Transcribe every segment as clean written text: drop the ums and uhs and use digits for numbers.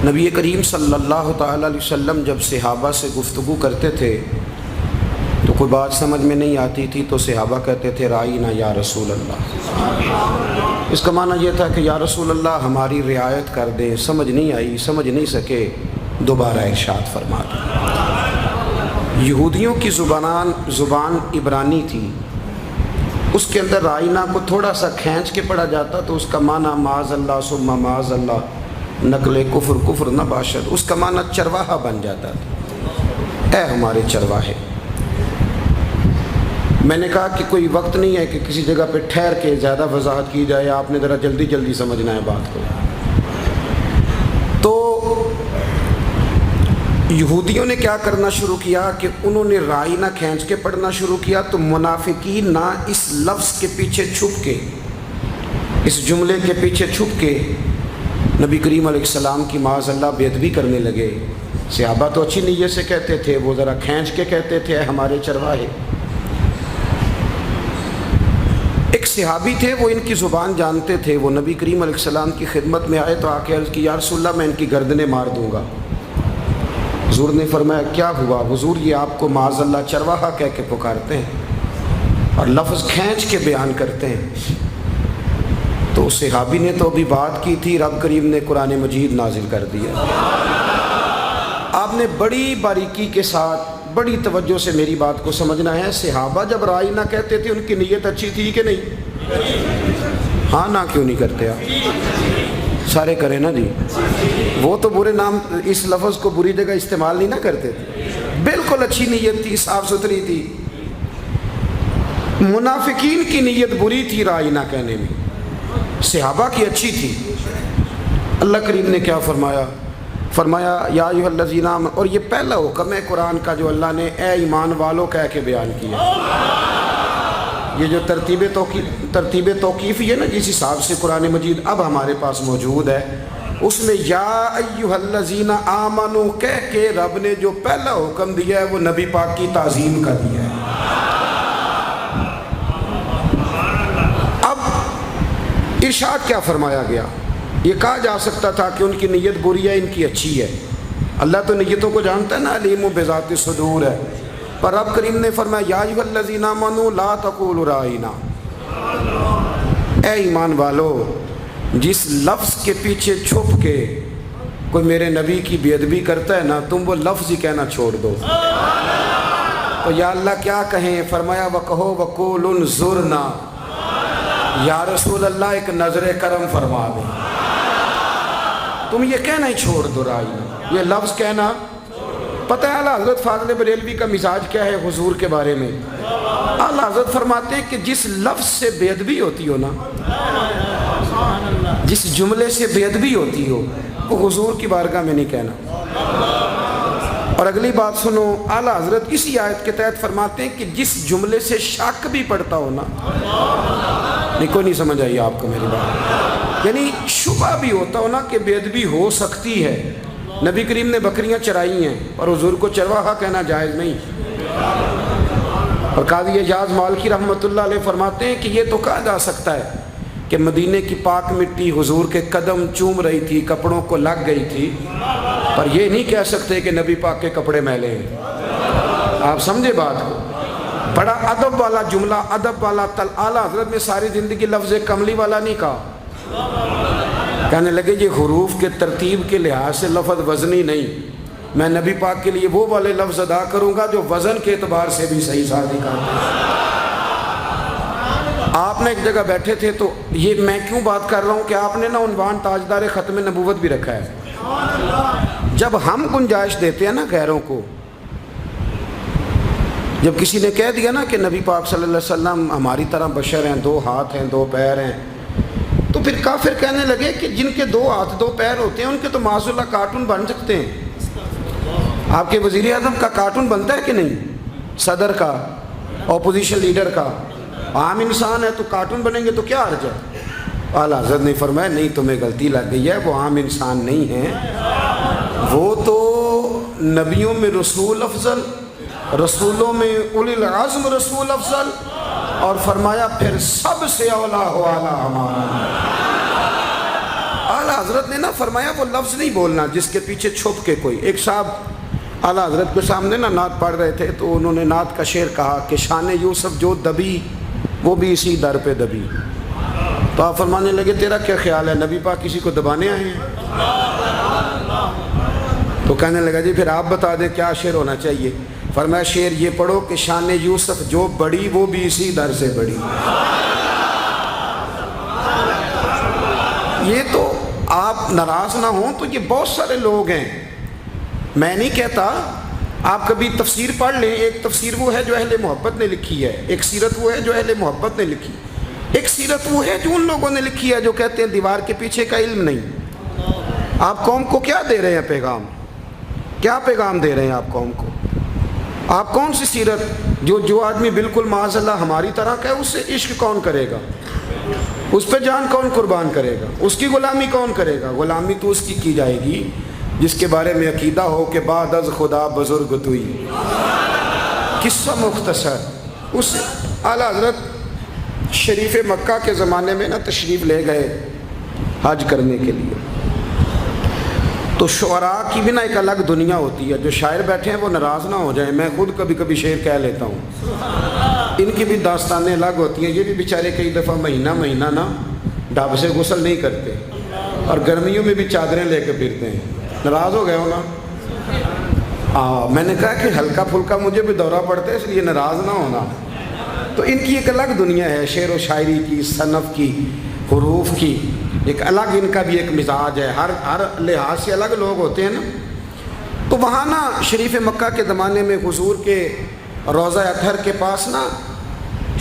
نبی کریم صلی اللہ تعالیٰ علیہ وسلم جب صحابہ سے گفتگو کرتے تھے تو کوئی بات سمجھ میں نہیں آتی تھی تو صحابہ کہتے تھے رائینا یا رسول اللہ۔ اس کا معنی یہ تھا کہ یا رسول اللہ ہماری رعایت کر دیں، سمجھ نہیں آئی، سمجھ نہیں سکے، دوبارہ ارشاد فرما دیں۔ یہودیوں کی زبان عبرانی تھی، اس کے اندر رائینا کو تھوڑا سا کھینچ کے پڑھا جاتا تو اس کا معنی معاذ اللہ ثم معاذ اللہ، نقل کفر نہ باشد، اس کا معنی چرواہا بن جاتا تھا، اے ہمارے چرواہے۔ میں نے کہا کہ کوئی وقت نہیں ہے کہ کسی جگہ پہ ٹھہر کے زیادہ وضاحت کی جائے، آپ نے ذرا جلدی جلدی سمجھنا ہے بات کو۔ تو یہودیوں نے کیا کرنا شروع کیا کہ انہوں نے رائینا کھینچ کے پڑھنا شروع کیا، تو منافقین نہ اس لفظ کے پیچھے چھپ کے، اس جملے کے پیچھے چھپ کے نبی کریم علیہ السلام کی معاذ اللہ بے ادبی کرنے لگے۔ صحابہ تو اچھی نیت سے کہتے تھے، وہ ذرا کھینچ کے کہتے تھے اے ہمارے چرواہے۔ ایک صحابی تھے، وہ ان کی زبان جانتے تھے، وہ نبی کریم علیہ السلام کی خدمت میں آئے تو آ کے عرض کی یا رسول اللہ میں ان کی گردنیں مار دوں گا۔ حضور نے فرمایا کیا ہوا؟ حضور یہ آپ کو معاذ اللہ چرواہا کہہ کے پکارتے ہیں اور لفظ کھینچ کے بیان کرتے ہیں۔ تو صحابی نے تو ابھی بات کی تھی، رب کریم نے قرآن مجید نازل کر دیا۔ آپ نے بڑی باریکی کے ساتھ بڑی توجہ سے میری بات کو سمجھنا ہے۔ صحابہ جب رائینا کہتے تھے ان کی نیت اچھی تھی کہ نہیں؟ ہاں نہ کیوں نہیں کرتے آپ؟ سارے کریں نا جی۔ وہ تو برے نام اس لفظ کو بری جگہ استعمال نہیں نہ کرتے تھے، بالکل اچھی نیت تھی، صاف ستھری تھی۔ منافقین کی نیت بری تھی رائینا کہنے میں، صحابہ کی اچھی تھی۔ اللہ کریم نے کیا فرمایا؟ فرمایا یا ایھا الذین آمنوا، اور یہ پہلا حکم ہے قرآن کا جو اللہ نے اے ایمان والو کہہ کے بیان کیا۔ یہ جو ترتیب توقیفی ہے نا، جس حساب سے قرآن مجید اب ہمارے پاس موجود ہے، اس میں یا ایھا الذین آمنوا کہہ کے رب نے جو پہلا حکم دیا ہے وہ نبی پاک کی تعظیم کا دیا ہے۔ ارشاد کیا فرمایا گیا؟ یہ کہا جا سکتا تھا کہ ان کی نیت بری ہے، ان کی اچھی ہے، اللہ تو نیتوں کو جانتا ہے نا، علیم بذات الصدور ہے، پر رب کریم نے فرمایا یا ایھا الذین آمنوا لا تقولوا رائینا، اے ایمان والو جس لفظ کے پیچھے چھپ کے کوئی میرے نبی کی بے ادبی کرتا ہے نا، تم وہ لفظ ہی کہنا چھوڑ دو۔ تو یا اللہ کیا کہیں؟ فرمایا وَقَهُ وَقُولُ انظُرْنَا، یا رسول اللہ ایک نظر کرم فرما دیں، تم یہ کہنا ہی چھوڑ دو رائینا، یہ لفظ کہنا۔ پتہ ہے اعلیٰ حضرت فاضل بریلوی کا مزاج کیا ہے حضور کے بارے میں؟ اعلیٰ حضرت فرماتے ہیں کہ جس لفظ سے بے ادبی ہوتی ہو نا، جس جملے سے بے ادبی ہوتی ہو، وہ حضور کی بارگاہ میں نہیں کہنا۔ اور اگلی بات سنو، اعلیٰ حضرت اسی آیت کے تحت فرماتے ہیں کہ جس جملے سے شک بھی پڑتا ہو نا، نہیں کوئی نہیں سمجھ آئی آپ کو میری بات، یعنی شبہ بھی ہوتا ہو نا کہ بے ادبی ہو سکتی ہے۔ نبی کریم نے بکریاں چرائی ہیں اور حضور کو چرواہا کہنا جائز نہیں۔ اور قاضی اعجاز مالکی رحمۃ اللہ علیہ فرماتے ہیں کہ یہ تو کہا جا سکتا ہے کہ مدینے کی پاک مٹی حضور کے قدم چوم رہی تھی، کپڑوں کو لگ گئی تھی، پر یہ نہیں کہہ سکتے کہ نبی پاک کے کپڑے میلے ہیں۔ آپ سمجھے بات کو؟ بڑا ادب والا جملہ، ادب والا اعلیٰ حضرت نے ساری زندگی لفظ کملی والا نہیں کہا۔ کہنے لگے یہ حروف کے ترتیب کے لحاظ سے لفظ وزنی نہیں، میں نبی پاک کے لیے وہ والے لفظ ادا کروں گا جو وزن کے اعتبار سے بھی صحیح سادی کرتے ہیں۔ آپ نے ایک جگہ بیٹھے تھے تو یہ میں کیوں بات کر رہا ہوں کہ آپ نے نا عنوان تاجدار ختم نبوت بھی رکھا ہے۔ جب ہم گنجائش دیتے ہیں نا غیروں کو، جب کسی نے کہہ دیا نا کہ نبی پاک صلی اللہ علیہ وسلم ہماری طرح بشر ہیں، 2 ہاتھ ہیں 2 پیر ہیں، تو پھر کافر کہنے لگے کہ جن کے 2 ہاتھ 2 پیر ہوتے ہیں ان کے تو معاذ اللہ کارٹون بن سکتے ہیں۔ آپ کے وزیر اعظم کا کارٹون بنتا ہے کہ نہیں؟ صدر کا، اپوزیشن لیڈر کا، عام انسان ہے تو کارٹون بنیں گے تو کیا حرج ہے؟ اعلیٰ حضرت نے فرمایا نہیں، تمہیں غلطی لگ گئی ہے، وہ عام انسان نہیں ہیں، وہ تو نبیوں میں رسول افضل، رسولوں میں اولی العزم رسول افضل، اور فرمایا پھر سب سے اولا ہو اعلیٰ ہمارا۔ اعلیٰ حضرت نے نا فرمایا وہ لفظ نہیں بولنا جس کے پیچھے چھپ کے کوئی. ایک صاحب اعلیٰ حضرت کے سامنے نا نعت پڑھ رہے تھے تو انہوں نے نعت کا شعر کہا کہ شان یوسف جو دبی وہ بھی اسی در پہ دبی. تو آپ فرمانے لگے تیرا کیا خیال ہے نبی پاک کسی کو دبانے آئے ہیں؟ تو کہنے لگا جی پھر آپ بتا دیں کیا شعر ہونا چاہیے. فرمایا شعر یہ پڑھو کہ شان یوسف جو بڑی وہ بھی اسی در سے بڑی. یہ تو آپ ناراض نہ ہوں تو یہ بہت سارے لوگ ہیں. میں نہیں کہتا آپ کبھی تفسیر پڑھ لیں. ایک تفسیر وہ ہے جو اہل محبت نے لکھی ہے, ایک سیرت وہ ہے جو اہل محبت نے لکھی, ایک سیرت وہ ہے جو ان لوگوں نے لکھی ہے جو کہتے ہیں دیوار کے پیچھے کا علم نہیں. آپ قوم کو کیا دے رہے ہیں پیغام؟ کیا پیغام دے رہے ہیں آپ قوم کو؟ آپ کون سی سیرت جو آدمی بالکل معاذ اللہ ہماری طرح کا ہے اس سے عشق کون کرے گا؟ اس پہ جان کون قربان کرے گا؟ اس کی غلامی کون کرے گا؟ غلامی تو اس کی جائے گی جس کے بارے میں عقیدہ ہو کہ بعد از خدا بزرگ توئی. قصہ مختصر. اس اعلیٰ حضرت شریف مکہ کے زمانے میں نا تشریف لے گئے حج کرنے کے لیے. تو شعراء کی بھی نا ایک الگ دنیا ہوتی ہے. جو شاعر بیٹھے ہیں وہ ناراض نہ ہو جائیں, میں خود کبھی کبھی شعر کہہ لیتا ہوں. ان کی بھی داستانیں الگ ہوتی ہیں. یہ بھی بیچارے کئی دفعہ مہینہ نا ڈھب سے غسل نہیں کرتے اور گرمیوں میں بھی چادریں لے کے پھرتے ہیں. ناراض ہو گئے ہو نا؟ میں نے کہا کہ ہلکا پھلکا مجھے بھی دورہ پڑتا ہے اس لیے ناراض نہ ہونا. تو ان کی ایک الگ دنیا ہے, شعر و شاعری کی, صنف کی, حروف کی, ایک الگ ان کا بھی ایک مزاج ہے. ہر لحاظ سے الگ لوگ ہوتے ہیں نا. تو وہاں نا شریف مکہ کے زمانے میں حضور کے روضہ اطہر کے پاس نا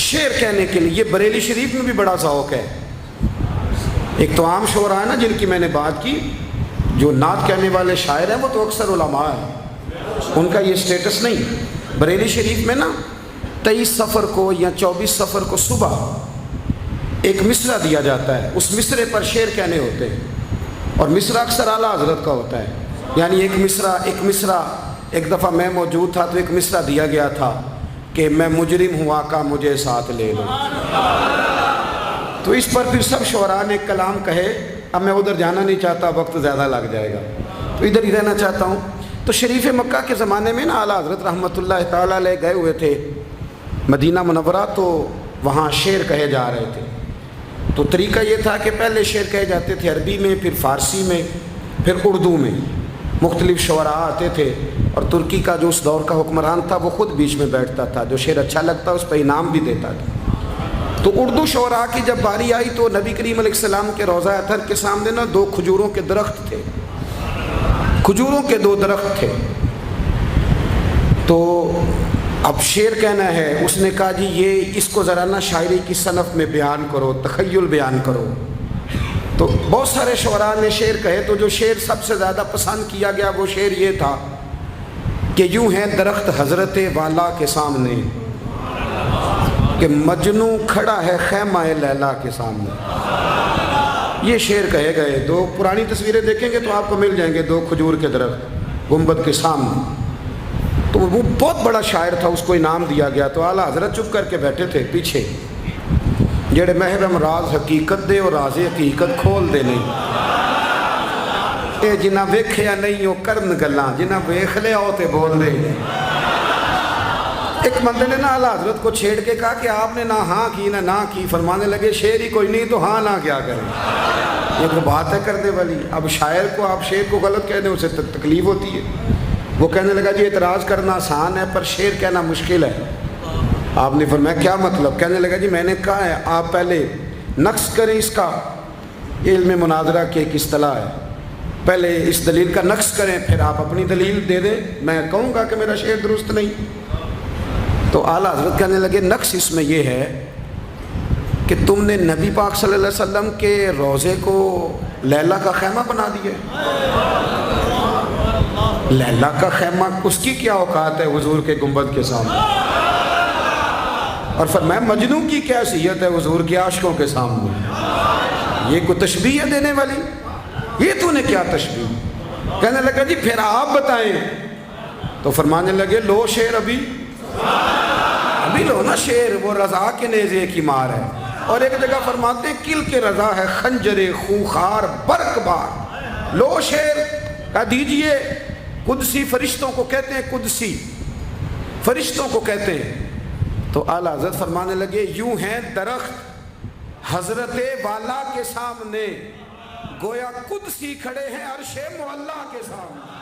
شعر کہنے کے لیے بریلی شریف میں بھی بڑا ذوق ہے. ایک تو عام شعراء ہے نا جن کی میں نے بات کی, جو نعت کہنے والے شاعر ہیں وہ تو اکثر علماء ہیں, ان کا یہ سٹیٹس نہیں. بریلی شریف میں نا 23 صفر کو یا 24 صفر کو صبح ایک مصرع دیا جاتا ہے. اس مصرے پر شعر کہنے ہوتے ہیں اور مصرع اکثر اعلیٰ حضرت کا ہوتا ہے. یعنی ایک مصرع ایک دفعہ میں موجود تھا تو ایک مصرع دیا گیا تھا کہ میں مجرم ہوں آقا مجھے ساتھ لے لو. تو اس پر پھر سب شعراء نے کلام کہے. اب میں ادھر جانا نہیں چاہتا, وقت زیادہ لگ جائے گا, تو ادھر ہی رہنا چاہتا ہوں. تو شریف مکہ کے زمانے میں نا اعلیٰ حضرت رحمۃ اللہ تعالیٰ علیہ گئے ہوئے تھے مدینہ منورہ, تو وہاں شعر کہے جا رہے تھے. تو طریقہ یہ تھا کہ پہلے شعر کہے جاتے تھے عربی میں, پھر فارسی میں, پھر اردو میں. مختلف شعراء آتے تھے اور ترکی کا جو اس دور کا حکمران تھا وہ خود بیچ میں بیٹھتا تھا. جو شعر اچھا لگتا اس پہ انعام بھی دیتا تھا. تو اردو شعراء کی جب باری آئی تو نبی کریم علیہ السلام کے روضہ اطہر کے سامنے نا 2 کھجوروں کے درخت تھے. کھجوروں کے 2 درخت تھے. تو اب شعر کہنا ہے. اس نے کہا جی یہ اس کو ذرا نا شاعری کی صنف میں بیان کرو, تخیل بیان کرو. تو بہت سارے شعراء نے شعر کہے. تو جو شعر سب سے زیادہ پسند کیا گیا وہ شعر یہ تھا کہ یوں ہے درخت حضرت والا کے سامنے کہ مجنو کھڑا ہے خیمہ لیلا کے سامنے. یہ شعر کہے گئے. 2 پرانی تصویریں دیکھیں گے تو آپ کو مل جائیں گے 2 کھجور کے درخت گنبد کے سامنے. تو وہ بہت بڑا شاعر تھا, اس کو انعام دیا گیا. تو اعلیٰ حضرت چپ کر کے بیٹھے تھے پیچھے. جڑے محرم راز حقیقت دے اور راز حقیقت کھول دے نہیں. اے جنہ ویکھیا نہیں او کرن گلاں, جنہ ویکھ لیا او تے بول دے. ایک بندے نے نا اعلیٰ حضرت کو چھیڑ کے کہا کہ آپ نے نہ ہاں کی نہ کی. فرمانے لگے شعر ہی کوئی نہیں تو ہاں نہ کیا کریں. یہ تو بات ہے کرنے والی. اب شاعر کو آپ شعر کو غلط کہنے اسے تکلیف ہوتی ہے. وہ کہنے لگا جی اعتراض کرنا آسان ہے پر شعر کہنا مشکل ہے. آپ نے فرمایا کیا مطلب؟ کہنے لگا جی میں نے کہا ہے آپ پہلے نقص کریں اس کا. علم مناظرہ کی ایک اصطلاح ہے, پہلے اس دلیل کا نقص کریں پھر آپ اپنی دلیل دے دیں. میں کہوں گا کہ میرا شعر درست نہیں. تو اعلیٰ حضرت کہنے لگے نقص اس میں یہ ہے کہ تم نے نبی پاک صلی اللہ علیہ وسلم کے روضے کو لیلا کا خیمہ بنا دیا. لیلا کا خیمہ اس کی کیا اوقات ہے حضور کے گنبد کے سامنے؟ اور فرمایا مجنو کی کیا حیثیت ہے حضور کے عاشقوں کے سامنے؟ یہ کوئی تشبیہ ہے دینے والی؟ یہ تو نے کیا تشبیہ؟ کہنے لگا جی پھر آپ بتائیں. تو فرمانے لگے لو شعر ابھی لو نا شعر, وہ رضا کے نیزے کی مار ہے. اور ایک جگہ فرماتے ہیں کل کے رضا ہے خنجر خوخار برق بار، لو شیر کہہ دیجئے قدسی فرشتوں کو کہتے ہیں، قدسی فرشتوں کو کہتے ہیں۔ تو اعلیٰ حضرت فرمانے لگے یوں ہیں درخت حضرت والا کے سامنے، گویا قدسی کھڑے ہیں عرش معلا کے سامنے۔